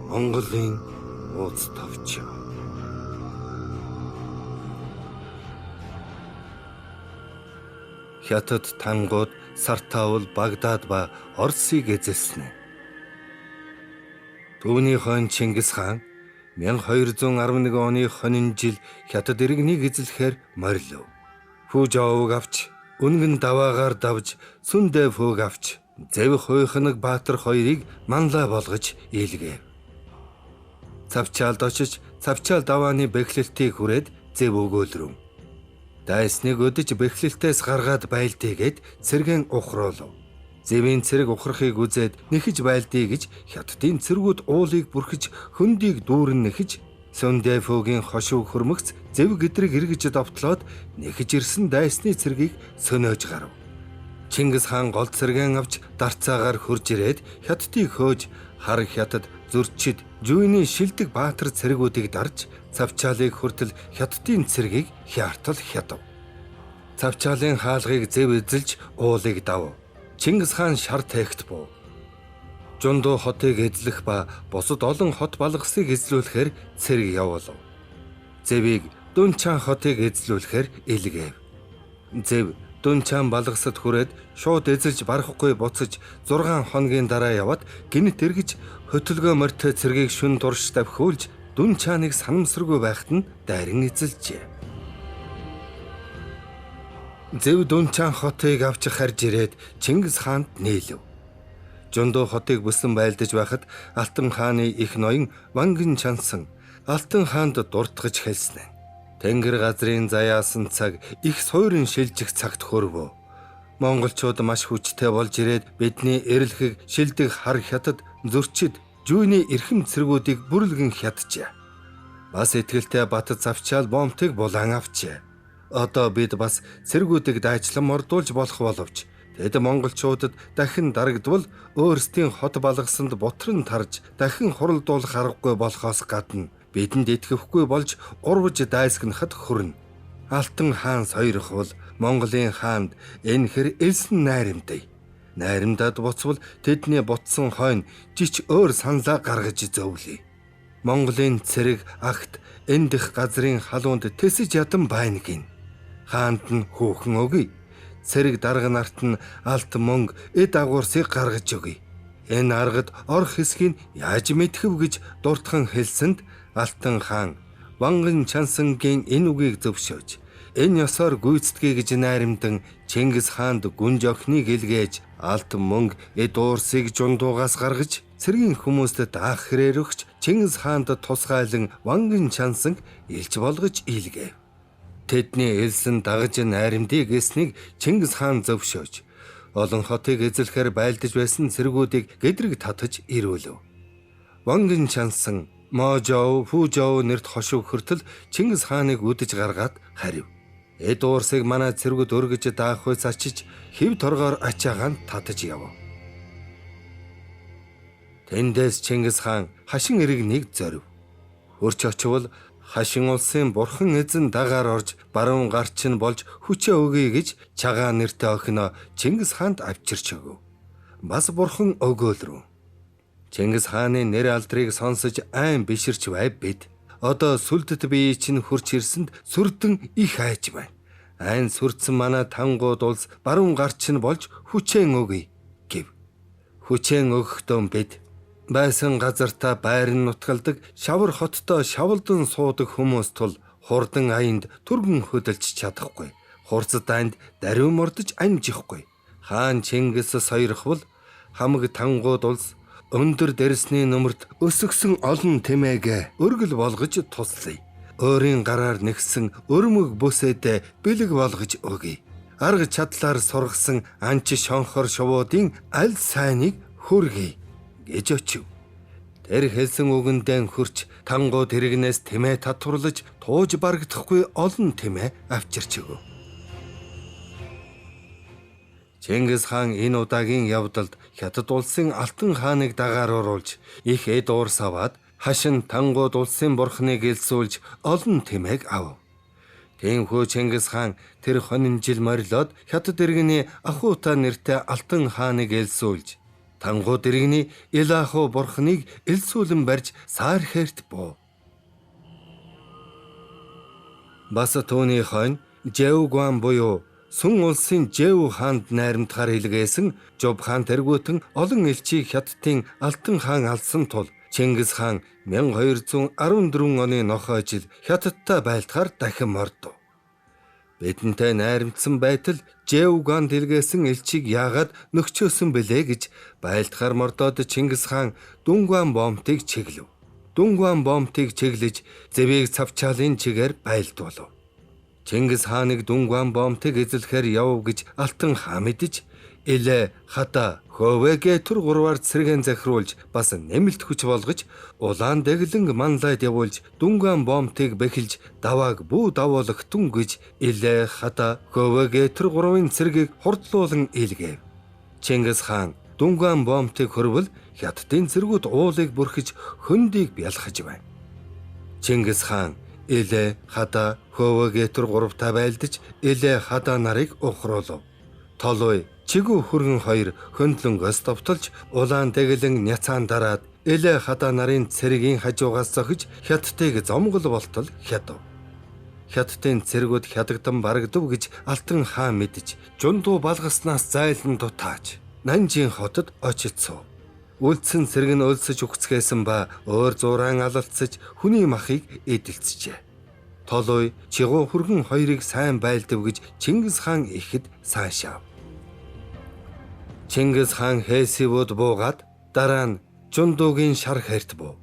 Монголын ууц тавч. Хятад тангууд Сартаул, Багдад ба Оросыг эзэлсэн. Түүний хойно Чингис хаан 1211 оны хонин жил Хятад иргэнийг эзлэхээр морилов. Фужаог авч, Үнгэн даваагаар давж, Сүндэфөг авч, Зэв Хуйхнаг Баатар хоёрыг манлай болгож ийлгэв. Цавчаалд очиж, цавчаал давааны бэхлэлтийг хүрээд Зэв өгөөлрөв. Дайсныг өдөж бэхлэлтээс гаргаад байлдыгээд цэргэн ухруулв. Зэвийн цэрэг ухрахыг үзээд нэхэж байлдъя гэж Хятадын цэргүүд уулыг бүрхэж хөндийг дүүрэн нэхэж Сүндэфөгийн хошуу хөрмөгц Зэв гэдрэг эргэж довтлоод нэхэж ирсэн дайсны цэргийг сөнөөж гарав. Чингис хаан гол цэргэн авч дарцаагаар хурж ирээд Хятадыг хөөж хар Хятад, Зүрчид, Жүйний шилдэг Баатар цэргүүдийг дарж цавчаалыг хүртэл Хятадын цэргийг хяартал хядав. Цавчаалын хаалгыг Зэв эзэлж уулыг дав. Чингис хаан шар тайхт буу. Жундуу хотыг эзлэх ба бусад олон хот балгасыг эзлүүлэхээр цэрэг явуулав. Зэвийг Дүнчаан хотыг эзлүүлэхээр илгээв. Зэв Дүнчаан балгасад хүрээд шууд эзэлж барахгүй буцаж 6 хоногийн дараа яваад гинт эргэж хөтөлгөө морьтой цэргийг шүн турш давхиулж Дүнчааныг санамсаргүй байхад нь дайран эзэлжээ. Зэв Дүнчаан хотыг авч харж ирээд Чингис хаанд нийлв. Жундуу хотыг бүсэн байлдаж байхад Алтан хааны их ноён Ванган Чансан Алтан хаанд дуртгаж хэлсэн. Тэнгэр газрын заяасан цаг их суурин шилжих цагт хөрвөө. Монголчууд маш хүчтэй болж ирээд бидний эрэлхэг шилдэг хар Хятад, Зүрчид, Жүйний эрхэм цэргүүдийг бүрэлгэн хяджээ. Бас итгэлтэй бат завчаал бомтыг булан авчээ. Одоо бид бас цэргүүдийг дайчлан мордуулж болох боловч тэд монголчуудад дахин дарагдвал өөрсдийн хот балгасанд бутран тарж дахин хуралдуулах аргагүй болохоос гадна бидэнд итгэхгүй болж урвж дайсгнахад хүрнэ. Алтан хаан сойрхвол Монголын хаанд энэхэр элсэн найрамдая. Найрамдаад буцвал тэдний бутсан хойно жич өөр саналаа гаргаж зовлие. Монголын цэрэг агт эндх газрын халуунд тэсэж ядан байна гин. Хаанд нь хүүхэн өгье. Цэрэг дарга нарт нь алт мөнгө, эд агуурсыг гаргаж өгье. Энэ аргад орох хэсгийг яаж мэдхэв гэж дуртхан хэлсэнд Алтан хаан Ванган Чансангийн энэ үгийг зөвшөөж энэ ёсоор гүйцэтгэе гэж найрамдан Чингис хаанд гүнж охиныг илгээж алт мөнгө, эд уурсыг жундуугаас гаргаж цэргийн хүмүүст даах хэрээр өгч Чингис хаанд тусгайлан Ванган Чансан илж болгож ийлгэв. Тэдний элсэн дагаж найрамдыг эснийг Чингис хаан зөвшөөж олон хотыг эзлэхээр байлдаж байсан цэргүүдийг гэдрэг татаж ирүүлв. Ванган Чансан Можоо, Фужоо нэрт хошуу хүртэл Чингис хааныг үдэж гаргаад харив. Эд уурсыг манай цэргүүд өргөж даах хуйц ачиж хэв торгоор ачаагаан татаж явв. Тэндээс Чингис хаан хашин иргэнийг зорив. Хөрч очивол хашин улсын бурхан эзэн дагаар орж баруун гарч нь болж хүчээ өгье гэж Чагаа нэртэй охиноо Чингис хаанд авчирч өгөв. Бас бурхан өгөөлрөв. Чингис хааны нэр алдрыг сонсож айн биширч бай бид. Одоо сүлдэт бие чинь хурч ирсэнд сүрдэн их айж байна. Айн сүрдсэн манай тангууд улс баруун гарч нь болж хүчээн өгье гэв. Хүчээн өгөхдөө бид байсан газартаа байран нутгалдаг шавар хоттой шавалдан суудаг хүмүүс тул хурдан аянд түргэн хөдөлж чадахгүй. Хурцад анд даруй мордож амжихгүй. Хаан Чингис сойрхвол хамаг тангууд улс өндөр дэрсний нөмөрт өсгсөн олон тэмээгээ өргөл болгож туслая. Өөрийн гараар нэгсэн өрмөг бүсэдэ бэлэг болгож өгье. Арга чадлаар сургасан анч шонхор шувуудын аль сайныг хүргэе гэж очив. Тэр хэлсэн үгэндээ хөрч тангууд хэрэгнээс тэмээ татварлаж тууж барагдахгүй олон тэмээ авчирч өгөв. Чингис хаан энэ удаагийн явдалд Хятад улсын Алтан хааныг дагаар оруулж их эд уурс аваад хашин тангууд улсын бурхныг элсүүлж олон тэмээг ав. Тиймхүү Чингис хаан тэр хонин жил морилоод Хятад иргэний Ахута нэртэй Алтан хааныг элсүүлж Тангууд иргэний Илахо бурхныг элсүүлэн барьж Саархерт буу. Бас түүний хойно Жэвгуан буюу Сүн улсын Жэв хаанд найрамдахаар илгээсэн Жоб хаан тэргүүтэн олон элчийг Хятадын Алтан хаан алсан тул Чингис хаан 1214 оны нохой жил Хятадтай байлдахаар дахин мордов. Бидэнтэй найрамдсан байтал Жэвгуан дэлгээсэн элчийг яагаад нөхчөөсөн бэлээ гэж байлдахаар мордоод Чингис хаан Дүнгуан бомтыг чиглэв. Дүнгуан бомтыг чиглэж Зэвийг цавчаалын чигээр байлдуулав. Чингис хааныг Дүнгуан бомтыг эзлэхээр яв гэж Алтан хаан мэдэж Илэ, Хата, Хөвэгэ түр гурваар цэргэн захируулж бас нэмэлт хүч болгож улаан дэглэн манлайд явуулж Дүнгуан бомтыг бэхэлж давааг бүү давуулахтун гэж Илэ, Хата, Хөвэгэ түр гурвын цэргийг хурдлуулан илгээв. Чингис хаан Дүнгуан бомтыг хөрвөл Хятадын цэргүүд уулыг бүрхэж хөндийг бялхаж байна. Чингис хаан Илэ, Хата, Хөвэгэ түр гуравтай байлдаж Илэ, Хата нарыг ухруулв. Толой Чигүү хөргөн хоёр хөндлөнгөөс довтолж улаан дэглэн няцаан дараад Илэ, Хата нарын цэргийн хажуугаас зохиж Хятадыг зомгол болтол хятав. Хятадын цэргүүд хядагдан барагдав гэж Алтан хаан мэдэж жундуу балгаснаас зайлан дутааж Нанжийн хотод очицв. Үлдсэн цэрэг нь өлсөж үхцгээсэн ба өөр зураан алалцаж хүний махыг эдэлцжээ. Толой Чигүү хөргөн хоёрыг сайн байлдав гэж Чингис хаан ихэд сайшаав. Чингис хаан Хэсивүүд буугаад дараа нь Жундуугийн шар хэрт буу.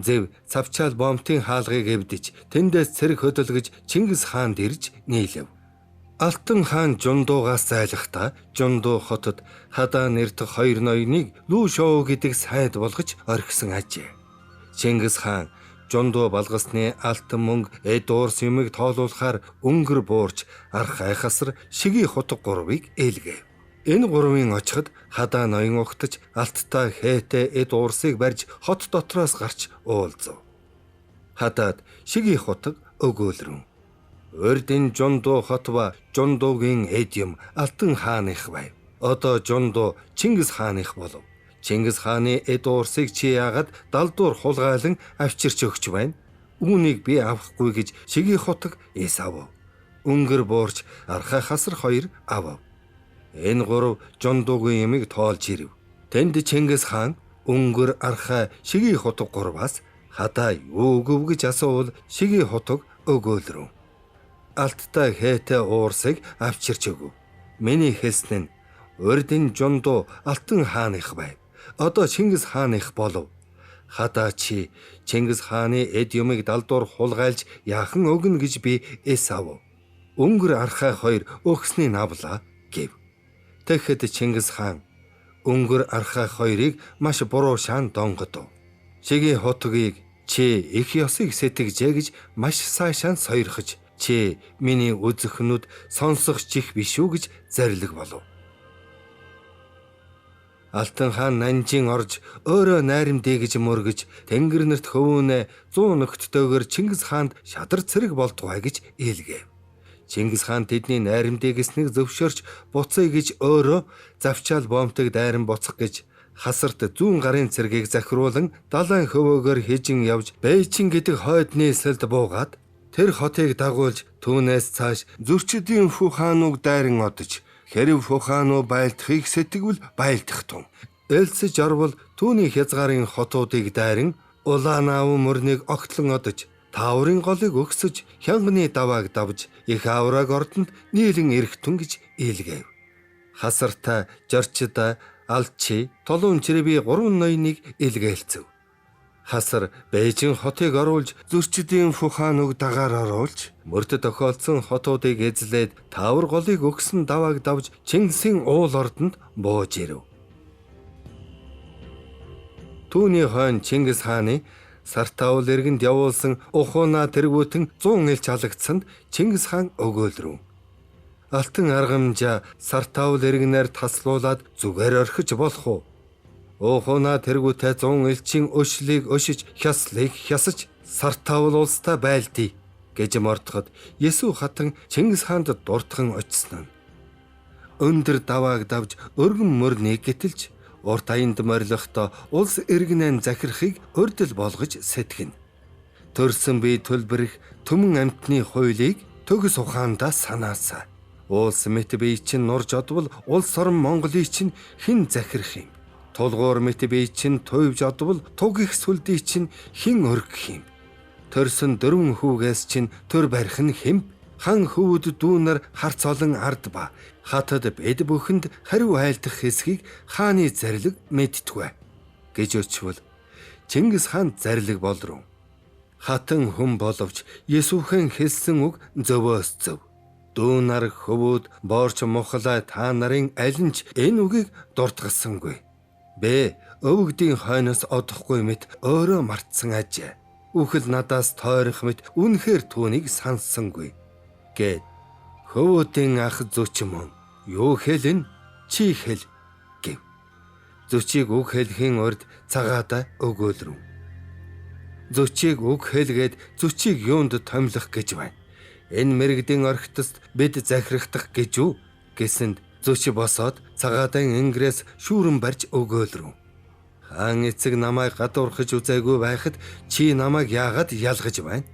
Зэв цавчаал бомтын хаалгыг эвдэж тэндээс цэрэг хөдөлгөж Чингис хаанд ирж нийлэв. Алтан хаан Жундуугаас зайлахдаа Жундуу хотод Хада нэрт хоёр ноёныг Лүшоу гэдэг сайд болгож орхисон ажээ. Чингис хаан Жундуу балгасны алтан мөнгө эд уурс юмыг тоолуулахаар өнгөр буурч арх айхасар шиги хутг гурвыг ээлгээв. Энэ гурвын очиход Хада ноён ухтаж алттай хээтэй эд уурсыг барьж хот дотроос гарч уулзав. Хадад шиги хутг өгөөлрөн. Урдын Жундуу хот ба Жундуугийн эд юм Алтан хааных байв. Одоо Жундуу Чингис хааных болов. Чингис хааны эд уурсыг чи яагаад далдуур хулгайлан авчирч өгч байна? Үүнийг би авахгүй гэж шиги хутг эс авав. Өнгөр буурч архай хасар хоёр авав. Энэ гурав Жундуугийн ямыг тоолж ирэв. Тэнд Чингис хаан өнгөр архай шиги хутг гурваас Хада юу өгөв гэж асуувал шиги хутг өгөөлрөв. Алттай хээтэй уурсыг авчирч өгөв. Миний хэлсэн нь урдын Жундуу Алтан хааных байв. Одоо Чингис хааных болов. Хада чи Чингис хааны эд юмыг далдуур хулгайлж яахан өгнө гэж би эс авав. Өнгөр архай хоёр өгсний навлаа гэв. Тэгэхэд Чингис хаан өнгөр архай хоёрыг маш буруу шаан донгодов. Шиги хутгийг чи их ёсыг сэтгэжээ гэж маш сайшаан сойрхож чи миний үзэхнүүд сонсох чих биш үү гэж зарлиг болов. Алтан хаан Нанжийн орж өөрөө найрамдъя гэж мөргөж тэнгэр нэрт хөвөөнэ 100 нөхдөйгөр Чингис хаанд шадар цэрэг болдгоо гэж ээлгээв. Чингис хаан тэдний найрамдъя гэснийг зөвшөөрч буцъя гэж өөрөө завчаал бомтыг дайран буцах гэж хасарт 100 гарын цэргийг захируулан далайн хөвөөгөр хижин явж Бээчин гэдэг хойдны эсэлд буугаад тэр хотыг дагуулж түүнээс цааш зөрчидийн Фу хааныг дайран одож Хэрэв Фу хаануу байлдахыг сэтгэвэл байлдах тун. Элсэж орвол түүний хязгаарын хотуудыг дайран улаан аав мөрнийг огтлон одож тааврын голыг өгсөж хянганы давааг давж их авраг ордонд нийлэн ирэх тун гэж ээлгээв. Хасарта, Жорчда, Алчи, Толун Чирэби 3 ноёныг илгээлцэв. Хасар Бээжин хотыг оруулж зөрчидийн Фу хааныг дагаар оруулж мөрдөд тохиолдсон хотуудыг эзлээд таавар голыг өгсөн давааг давж Чингисийн уул ордонд бууж ирэв. Түүний хойно Чингис хааны Сартаул иргэнд явуулсан Ухуна тэргүүтэн 100 элч алагдсанд Чингис хаан өгөөлрөв. Алтан аргамжаа Сартаул иргэнээр таслуулаад зүгээр орхиж болох уу? Ухуна тэргүүтээ 100 элчийн өшлийг өшиж хяслыг хясаж Сартаул улстай байлдъя гэж мордоход Есү хатан Чингис хаанд дуртхан очсон нь. Өндөр давааг давж өргөн мөрнийг гэтэлж Урт аянд морилохдоо улс иргэнэн захирахыг урдл болгож сэтгэнэ. Төрсөн бие төлбөрөх төмөн амьтны хуулийг төгс ухаандаа санаасаа. Улс мэт бие чинь нурж одвол улс орн Монголыг чинь хэн захирах юм? Тулгуур мэт бие чинь туйвж одвол туг их сүлдий чинь хэн өргөх юм? Төрсөн дөрвөн хүүгээс чинь төр барих нь хэм? Хан хөвөд дүүнэр харц олон ард ба хатад бед бүхэнд хариу айлдах хэсгийг хааны зарлиг мэдтгвэ гэж өчвөл Чингис хаан зарлиг болров. Хатан хүн боловч Есүхэн хэлсэн үг зөвөөс зөв. Дүүнар хөвөд боорч мухлаа та нарын аль нь ч энэ үгийг дуртгасангүй. Бэ өвгдийн хойноос одохгүй мэт өөрөө мартсан ажээ. Үхэл надаас тойрох мэт үнэхээр түүнийг санссангүй гэд хөвөдийн ах зүчмөн юу хэлэн чи хэл гэв. Зүчийг үг хэлхийн урд цагаатаа өгөөлрөв. Зүчийг үг хэлгээд зүчийг юунд томилох гэж байна. Энэ мэрэгдийн орхитост бид захирагдах гэж үү гэсэнд зүч босоод цагаатан ингрээс шүүрэн барьж өгөөлрөв. Хаан эцэг намайг гадуурхаж үзээгүй байхад чи намайг яагаад ялгаж байна?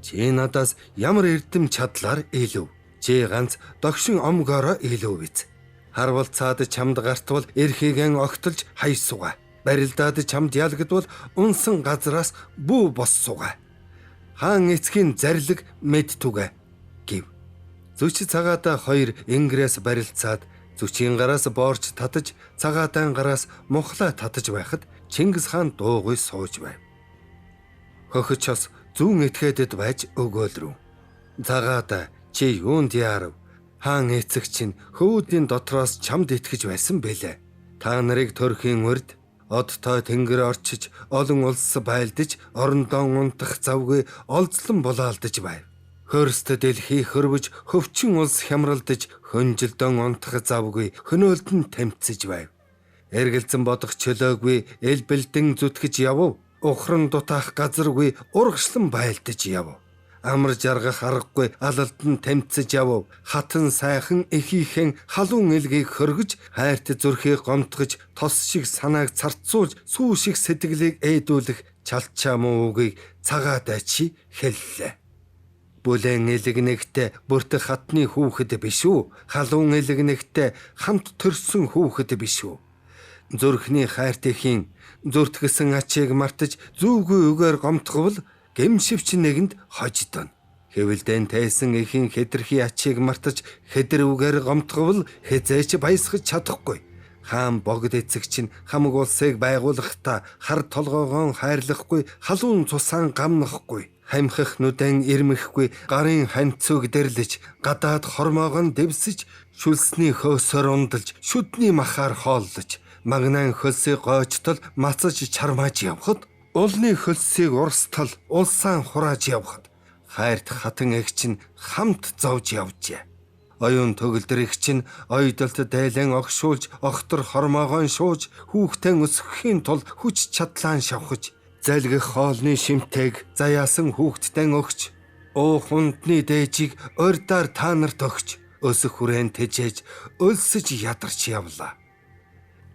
Чи надаас ямар эрдэм чадлаар илүү? Чи ганц догшин омгоороо илүү биз. Харвал цаад чамд гартвал эрхийгэн огтолж хайсуга. Барилдаад чамд ялгадвал унсан газраас бүү боссуга. Хаан эцгийн зарлиг мэдтүгэ гэв. Зүч цагаатаа хоёр ингрээс барилцаад зүчийн гараас боорч татаж цагаатайн гараас мухлаа татаж байхад Чингис хаан дуугүй сууж байв. Хохичос зүүн этгээдэд байж өгөөлрөв. Цагаатаа чи юунд яарав? Хаан эцэг чинь хөвүүдийн дотроос чамд итгэж байсан бэлээ. Та нарыг төрхийн урд одтой тэнгэр орчиж олон улс байлдаж орондоо унтах завгүй олзлон булаалдаж байв. Хөрст дэлхий хөрвөж хөвчин улс хямралдаж хөнжилдөн унтах завгүй хөнөөлтөн тамциж байв. Эргэлзэн бодох чөлөөгүй эл бэлдэн зүтгэж явв. Ухран дутаах газаргүй урагшлан байлдаж явв. Амар жаргах аргагүй алалдан тамциж явв. Хатан сайхан эхийнхэн халуун элгийг хөргөж хайрт зүрхийг гомтгож тос шиг санааг царцуулж сүү шиг сэтгэлийг ээдүүлэх чалчаа муу үгийг цагаатаа чи хэллээ. Бүлэн элэгнэгтэй бүртэх хатны хүүхэд биш үү? Халуун элэгнэгтэй хамт төрсөн хүүхэд биш үү? Зүрхний хайртын зүртгсэн ачийг мартаж зүүгүй үгээр гомтговол гэмшивч нэгэнд хождоно. Хэвэлдэн тайсан эхийн хэтэрхий ачийг мартаж хэдэр үгээр гомтговол хязээч баясгаж чадахгүй. Хаан богд эцэг чинь хамаг улсыг байгуулахдаа хар толгоогоон хайрлахгүй, халуун цусаан гамнахгүй, хамхих нүдэн ирмэхгүй, гарын ханцуг дэрлэж, гадаад хормоогон дэвсэж, шүлсний хөөсөр ундалж, шүдний махаар хооллож, магнан хөлсийг гойчтол мацаж чармааж явхад, улны хөлсийг урстал улсаан хурааж явхад, хайрт хатан эгч нь хамт зовж явжээ. Оюун төгөлдөр эгч нь ойдолт дайлан огшуулж, огтор хормоогоон шууж, хүүхдэн өсөхийн тулд хүч чадлаан шавхаж, залгих хоолны шимтэйг заяасан хүүхдтэн өгч, хундны дээжийг урдаар та нарт өгч, өсөх хүрээнд тэжээж, өлсөж ядарч явлаа.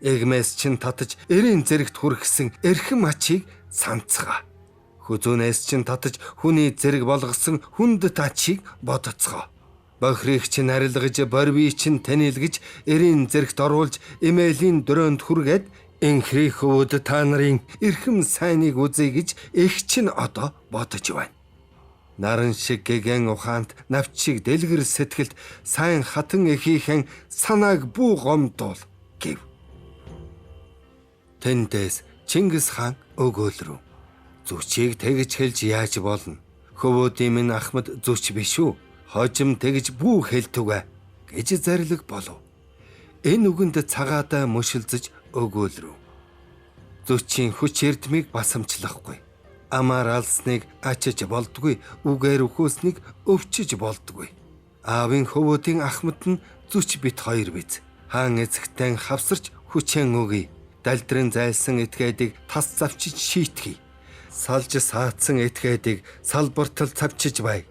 Эгмээс чин татаж эрийн зэрэгт хүргэсэн эрхэм ачийг санацгаа. Хүзүүнээс чин татаж хүний зэрэг болгосон хүндэт ачийг бодоцгоо. Бохрыг чин арилгаж, борвий чин танилгаж, эрийн зэрэгт оруулж, эмээлийн дөрөөнд хүргээд энхри хөвөд та нарын эрхэм сайныг үзье гэж их чин одоо бодож байна. Наран шиг гэгэн ухаант навчиг дэлгэр сэтгэлд сайн хатан эхийнхэн санааг бүү гомдуул гэв. Тэндээс Чингис хаан өгөөлрөв. Зүчийг тэгж хэлж яаж болно? Хөвөөдийн минь Ахмад зүч биш үү? Хожим тэгж бүү хэлтүгэ гэж зарлиг болов. Энэ үгэнд цагаатаа мөшөлдөж өгөөлрөв. Зүчийн хүч эрдмийг басамчлахгүй. Амаар алсныг ачиж болдгүй, үгээр өхөөснийг өвчиж болдгүй. Аавын хөвөөдийн Ахмад нь зүч бит хоёр биз. Хаан эцэгтэн хавсарч хүчэн өгье. Далдрын зайлсан этгээдийг тас завчиж шийтгэе. Салж саатсан этгээдийг салбартал цавчиж бай.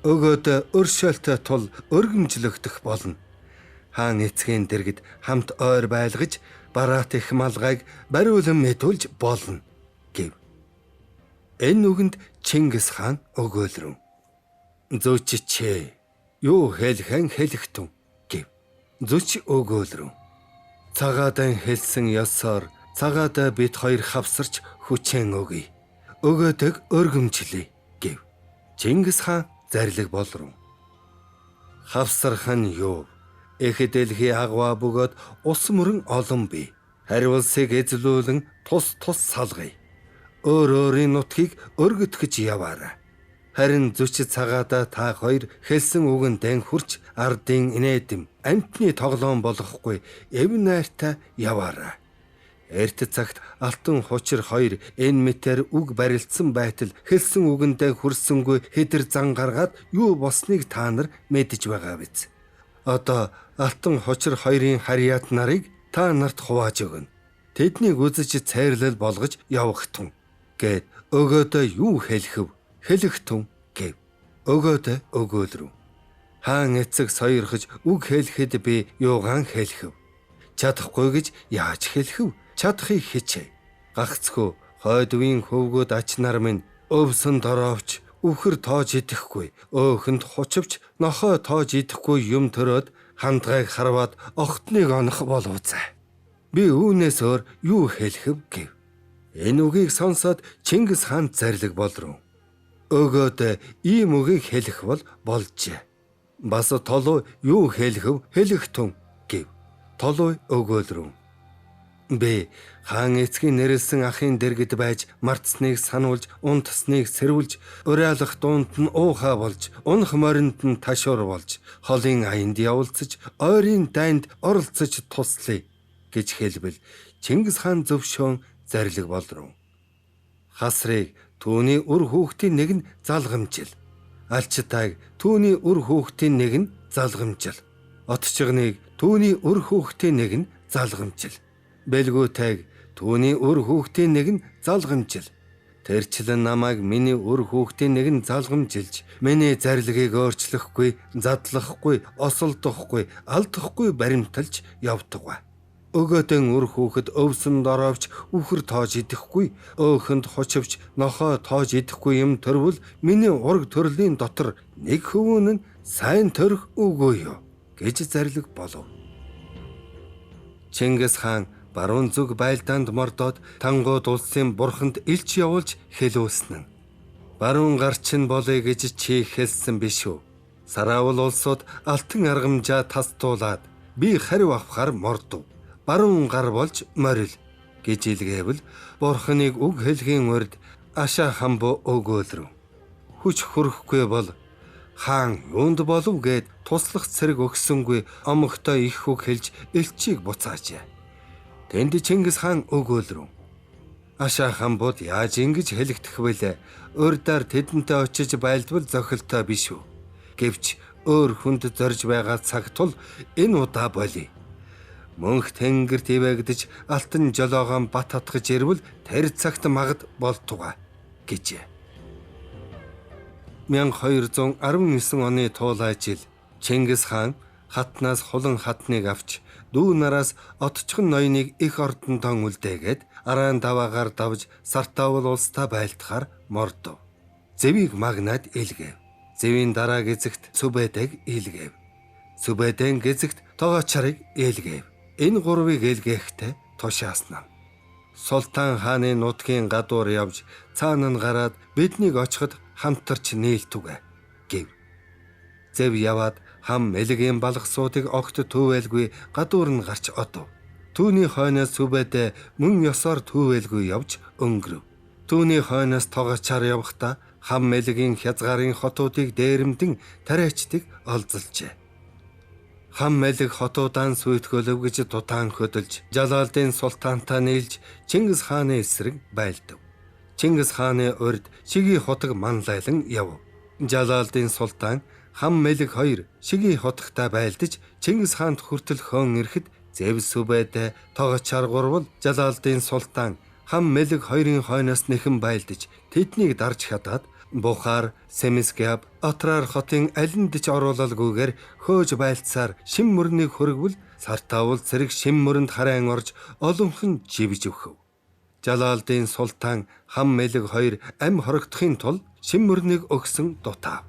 Өгөөд өршөөлтөй тул өргөмжлөгдөх болно. Хаан эцгийн дэргэд хамт ойр байлгаж Бараат их малгайг бариулан мэдүүлж болно гэв. Энэ үгэнд Чингис хаан өгөөлрөн. Зөчичээ. Юу хэлхэн хэлэхтэн гэв. Зөч өгөөлрөн. Цагаадан хэлсэн ёсоор цагаадаа бид хоёр хавсарч хүчэн өгье. Өгөөдөг өргөмжлөе гэв. Чингис хаан зарлиг болрон. Хавсарх нь юу? Их дэлхий агва бөгөөд ус мөрөн олон бий. Хариулсыг эзлүүлэн тус салгая. Өөр өөрийн нутгийг өргөтгөж яваарай. Харин зүч цагаадаа та хоёр хэлсэн үгэндэн хүрч ардын инээдэм амтны тоглоом болохгүй эв найртай яваарай. Эрт цагт алтан хучир хоёр энэ мэтэр үг барилдсан байтал хэлсэн үгэндээ хүрсэнгүй хэдэр зан гаргаад юу болсныг та нар мэдэж байгаа биз. Одоо алтан хучир хоёрын харьяат нарыг та нарт хувааж өгнө. Тэднийг үзэж цайрлал болгож явах тун гэд өгөөдөө юу хэлэхв хэлэх тун гэв. Өгөөдөө өгөөлрөв. Хаан эцэг сойрхож үг хэлэхэд би юугаан хэлэхв. Чадахгүй гэж яаж хэлэхв? Чадахыг хичээ. Гагцхүү хойд үеийн хөвгүүд ач нар минь өвсөн дороовч үхэр тоож идэхгүй, өөхөнд хучвч нохоо тоож идэхгүй юм төрөөд хандгайг харваад огтныг онох боловцай. Би үүнээс өөр юу хэлэхв гэв. Энэ үгийг сонсоод Чингис хаан зарлиг болров. Өгөөд ийм үгийг хэлэх болжээ. Бас толуу юу хэлэхв хэлэх тун гэв. Толуу өгөөлрөв. Би хаан эцгийн нэрэлсэн ахын дэргэд байж мартсныг сануулж, унтсныг сэрвүүлж, уриалах дуунд нь уухаа болж, унах моринд нь ташуур болж, холын аянд явуулцаж, ойрын дайнд оролцож туслая гэж хэлбэл Чингис хаан зөвшөөн зарлиг болров. Хасрыг түүний үр хүүхдийн нэг нь залгамжил. Алчтайг түүний үр хүүхдийн нэг нь залгамжил. Отчигныг түүний үр хүүхдийн нэг нь залгамжил. Бэлгүүтэйг түүний үр хүүхдийн нэг нь залгамжил. Тэрчлэн намайг миний үр хүүхдийн нэг нь залгамжилж, миний зарилгийг өөрчлөхгүй, задлахгүй, осолдохгүй, алдахгүй баримталж явдагва. Өгөөдөн үр хүүхэд өвсөн дороовч үхэр тоож идэхгүй, өөхөнд хучвч нохоо тоож идэхгүй юм төрвөл миний ураг төрлийн дотор нэг хөвөн нь сайн төрөх үгүй юу гэж зарлиг болов. Чингис хаан баруун зүг байлдаанд мордоод тангууд улсын бурханд илч явуулж хэлүүлсэн нь. Баруун гарчин болъё гэж чи хэлсэн биш үү? Сараавал улсууд алтан аргамжаа тастуулаад би хариу авахар мордов. Баруун гар болж морил гэж илгээвэл бурханыг үг хэлхийн урд Аша хамбо өгөөлрөв. Хүч хүрэхгүй бол хаан юунд болов гэд туслах цэрэг өгсөнгүй омогтой их үг хэлж элчийг буцаажээ. Тэнд Чингис хаан өгөөлрөв. Аша хамбууд яаж ингэж хэлэгдэх вэлээ? Урдаар тэдэнтэй очиж байлдвал зохилтой биш үү? Гэвч өөр хүнд зорж байгаа цаг тул энэ удаа болъё. Мөнх тэнгэр твэгдэж алтан жолоогоон бат татгаж ирвэл тэр цагт магад болтугай гэжээ. 1219 оны туулай жил Чингис хаан хатнаас хулан хатныг авч дүү нараас отчхон ноёныг их ордонтон үлдээгээд араан даваагаар давж Сартаавал улстай байлдахаар мордов. Зэвийг магнад илгээв. Зэвийн дараа гизэгт Сүбэдэг илгээв. Сүбэдэн гизэгт Тогоочарыг илгээв. Энэ гурвыг илгээхдээ тушаасан. Султан хааны нутгийн гадуур явж цаана нь гараад биднийг очиход хамтарч нийлтүгэ гэв. Зэв яваад хам элгийн балгасуудыг огт төвөөлгүй гадуур нь гарч одов. Түүний хойноос Сүбэдэ мөн ёсоор төвөөлгүй явж өнгөрөв. Түүний хойноос Тогоочар явахдаа хам элгийн хязгаарын хотуудыг дээрэмдэн тариачдыг олзолжээ. Хам элэг хотуудаа сүйтгэөлөв гэж дутаан хөдөлж Жалалдын султантай нийлж Чингис хааны эсрэг байлдав. Чингис хааны урд Шиги хотог манлайлан яв. Жалалдын султан хам элэг хоёр Шиги хотогтой байлдаж Чингис хаанд хүртэл хөөн ирэхэд Зэв Сүбэдэ Тогоочар гурвал Жалалдын султан хам мэлэг хоёрын хойноос нэхэн байлдаж тэднийг дарж хадаад Бухар, Семискяб, Атраар хотын алинд ч оруулалгүйгээр хөөж байлцсаар шим мөрнийг хөргөвл Сартаул зэрэг шим мөрөнд хараан орж олонхон живж өгөв. Жалаалдын султан хам мэлэг хоёр ам хорогдохын тулд шим мөрнийг өгсөн дутав.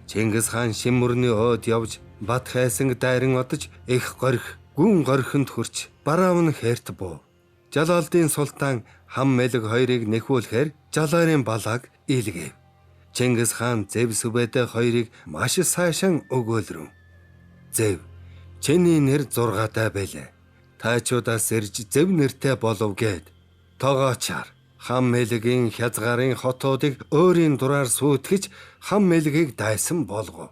Чингис хаан шим мөрний хойд явж бат хайсанг дайран одож их горих гүн горихонд хүрч бараавн хээрт буу. Жалаалдын султан хам мэлэг хоёрыг нэхүүлэхээр жалаарын балааг илгээв. Чингис хаан Зэв Сүбэдэ хоёрыг маш сайшан өгөөлрөв. Зэв, чиний нэр 6-тай байлаа. Таачуудаас ирж Зэв нэртэй болов гэд. Тогоочаар хам мэлгийн хязгаарын хотуудыг өөрийн дураар сүйтгэж хам мэлгийг дайсан болгов.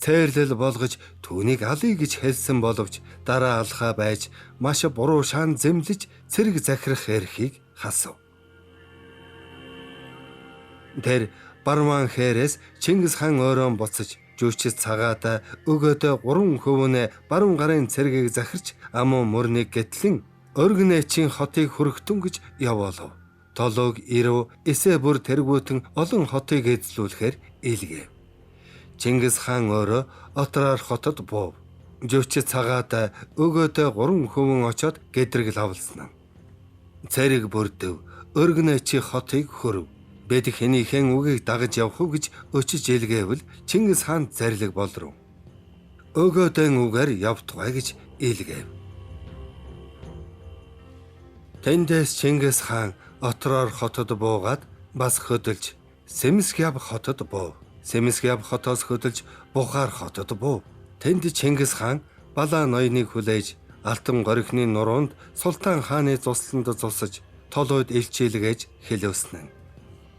Цээрлэл болгож түүнийг алъя гэж хэлсэн боловч дараа алхаа байж маш буруу шаан зэмлэж цэрэг захирах эрхийг хасав. Тэр Барман хээрээс Чингис хаан өөрөө буцаж жүчис цагаатаа өгөөдөө 3 хөвөнө баруун гарын цэргийг захирч амуу мөрнийг гэтлэн Оргинечийн хотыг хүргэтэн гэж явуулав. Толог, Ирүү, эсэ бүр тэргүүтэн олон хотыг эзлүүлэхээр илгээв. Чингис хаан өөрөө Атраар хотод буув. Жүчис цагаатаа өгөөдөө 3 хөвөн очоод гэдрэг лавлсан. Цэрэг бүрдэв Оргинечийн хотыг хөрөв. Бид хэнийхэн үгийг дагаж явах уу гэж өчөж илгээвэл Чингис хаан зарлиг болров. Өгөөдөн үгээр явтугай гэж илгээв. Тэндээс Чингис хаан Атраар хотод буугаад бас хөдөлж Семискяб хотод буув. Семискяб хотоос хөдөлж Бухар хотод буув. Тэнд Чингис хаан Балаа ноёныг хүлээж алтан горихны нуруунд султан хааны цусланд цусаж толойд илчилгээж хэлөөснө.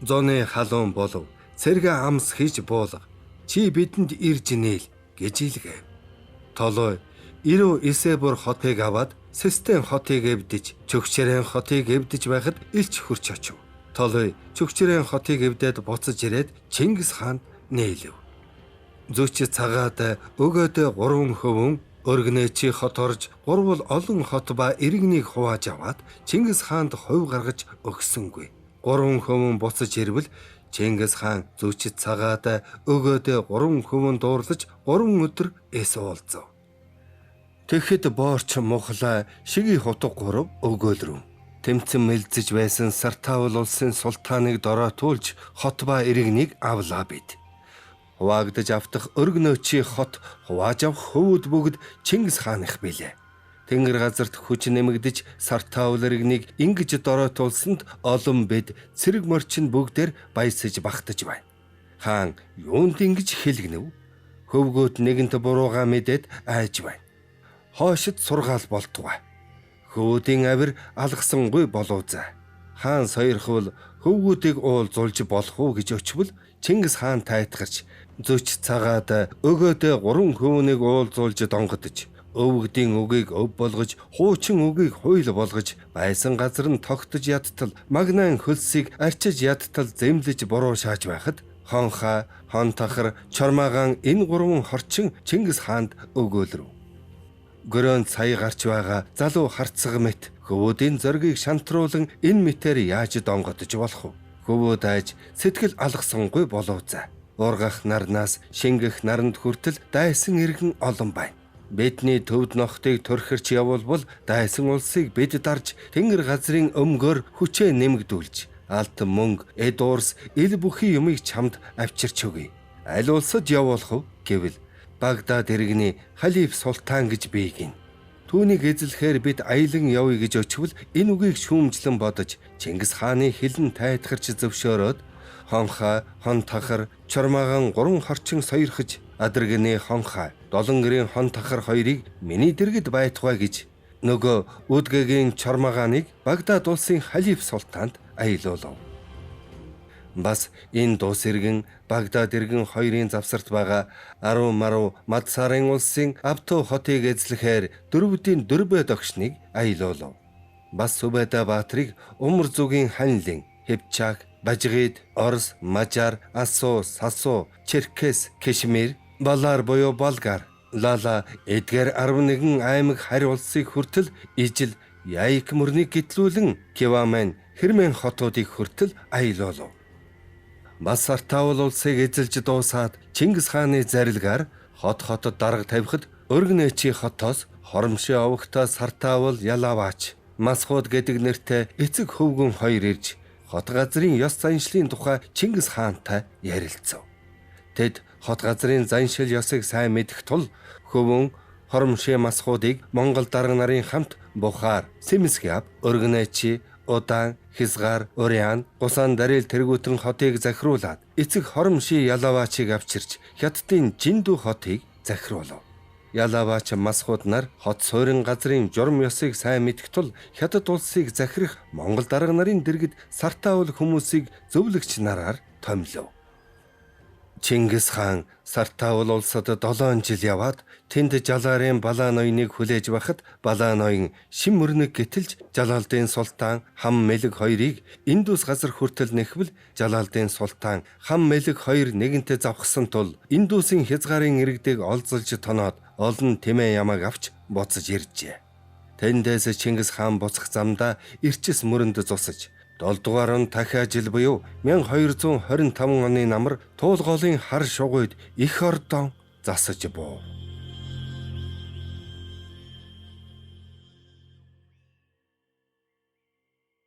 Зоны халуун болов цэрэг амс хийж буулга. Чи бидэнд ирж нээл гэж илгээв. Толой Ирүү Эсэбүр хотыг аваад Систен хотыг эвдэж, Чөгчрэн хотыг эвдэж байхад илч хурч очив. Толой Чөгчрэн хотыг эвдээд буцаж ирээд Чингис хаанд нээлв. Зүч цагаат өгөөдөө 3 хөвөн Оргинечи хот орж гурвал олон хот ба иргэнийг хувааж аваад Чингис хаанд хувь гаргаж өгсөнгүй. 3 хөвөн буцаж ирвэл Чингис хаан зүч цагаат өгөөдөө 3 хөвөн дуурлаж 3 өдөр эс уулзав. Тэгэхэд боорч мухлаа шиги хутга 3 өгөөлрөв. Тэмцэн мэлзэж байсан Сартаул улсын султаныг дороотуулж хот ба иргэнийг авлаа бид. Хуваагдаж автах Оргинечи хот хувааж авах хөвүүд бүгд Чингис хааных билээ. Тэнгэр газарт хүч нэмэгдэж Сартаул иргэнийг ингэж дороотуулсанд олон бид цэрэг морчин бүгдээр баясаж багтаж байна. Хаан юунд ингэж хэлгэнэв? Хөвгүүд нэгэнт бурууга мэдээд айж байна. Хоошид сургаал болтугай. Хөвүүдийн авир алгасангүй болоозаа. Хаан сойрхвол хөвгүүдийг уулзуулж болох уу гэж очивол Чингис хаан тайтгарч зүч цагаат өгөөдөө 3 хөвөнийг уулзуулж донгодож өвгдийн үгийг өв болгож хуучин үгийг хуйл болгож байсан газар нь тогтож ядтал магнаан хөлсийг арчиж ядтал зэмлэж буруу шааж байхад хонхаа, хон тахар, чормаагаан энэ 3 хорчин Чингис хаанд өгөөлрөв. Гөрөөнд сая гарч байгаа залуу харцаг мэт хөвүүдийн зоргийг шантруулан энэ мэтээр яаж донгодож болох вэ? Хөвүүд айж сэтгэл алгасангүй болоозаа. Ургах нарнаас шингэх наранд хүртэл дайсан иргэн олон байна. Бидний төвд нохтыг төрхөрч явуулбал дайсан улсыг бид дарж тэнгэр газрын өмгөөр хүчээ нэмэгдүүлж алт мөнгө, эд уурс, ил бүхий юмыг чамд авчирч өгье. Аль улсад явуулах вэ гэвэл Багдад иргэний халиф султан гэж бийгин. Түүнийг эзлэхээр бид аялан явъя гэж очивол энэ үгийг шүүмжлэн бодож Чингис хааны хилэн тайтгарч зөвшөөрөөд хонхаа, хон тахар, чормаагаан 3 хорчин сойрхож адрэгний хонхаа, долон гэрийн хон тахар хоёрыг миний дэргэд байтугай гэж нөгөө үдгэгийн чормаагааныг Багдад улсын халиф султанд аялуулав. Бас энэ дус иргэн Багдад иргэн хоёрын завсарт байгаа 10 маруу мад сарын улсын Абту хотыг эзлэхээр 4-ийн 4 догшныг аялуулав. Бас Сүбэдэ баатрыг Умар зүгийн ханилын Хевчаг, Бажгид, Орос, Мажар, Асу, Сасу, Черкес, Кешмир, Балар буюу Болгар, Лала эдгээр 11 аймаг харь улсыг хүртэл ижил Яик мөрнийг гэтлүүлэн Киваман Хэрмэн хотуудыг хүртэл аялуулав. Бас Сартаул улсыг эзэлж дуусаад Чингис хааны зарилгаар хотод дарга тавихад Өргөнэчи хотоос Хоромшийн овогтой Сартаул Ялаваач Масхууд гэдэг нэртэй эцэг хөвгүн хоёр ирж хот газрын ёс заншлын тухай Чингис хаантай ярилцав. Тэд хот газрын заншил ёсыг сайн мэдэх тул хөвөн Хоромшийн Масхуудыг Монгол дарга нарын хамт Бухар, Сэмсгяв, Өргөнэчи, Удаан, Хизгаар, Уриан, Гусан дарил тэргүүтэн хотыг захируулад эцэг Хоромшийн Ялаваачийг авчирч Хятадын Жиндүү хотыг захируулав. Ялаваач Масхууд нар хот суурин газрын журам ёсыг сайн мэдэх тул Хятад улсыг захирах Монгол дарга нарын дэргэд Сартаул хүмүүсийг зөвлөгч нараар томилов. Чингис хаан Сартаул улсад 7 жил яваад тэнд Жаларын Балаа ноёныг хүлээж байхад Балаа ноён шим мөрнөг гэтэлж Жалалдын султан Хам Мэлэг хоёрыг Индус газар хүртэл нэхвэл Жалалдын султан Хам Мэлэг хоёр нэгэнтээ завхсан тул Индусын хязгаарын иргэдэг олзолж тоноод олон тэмээ ямаг авч буцаж иржээ. Тэндээс Чингис хаан буцах замдаа Ирчис мөрөнд зусаж 7 дугаар он дахиад жил буюу 1225 оны намар Туулголын хар шугуйд их ордон засаж буув.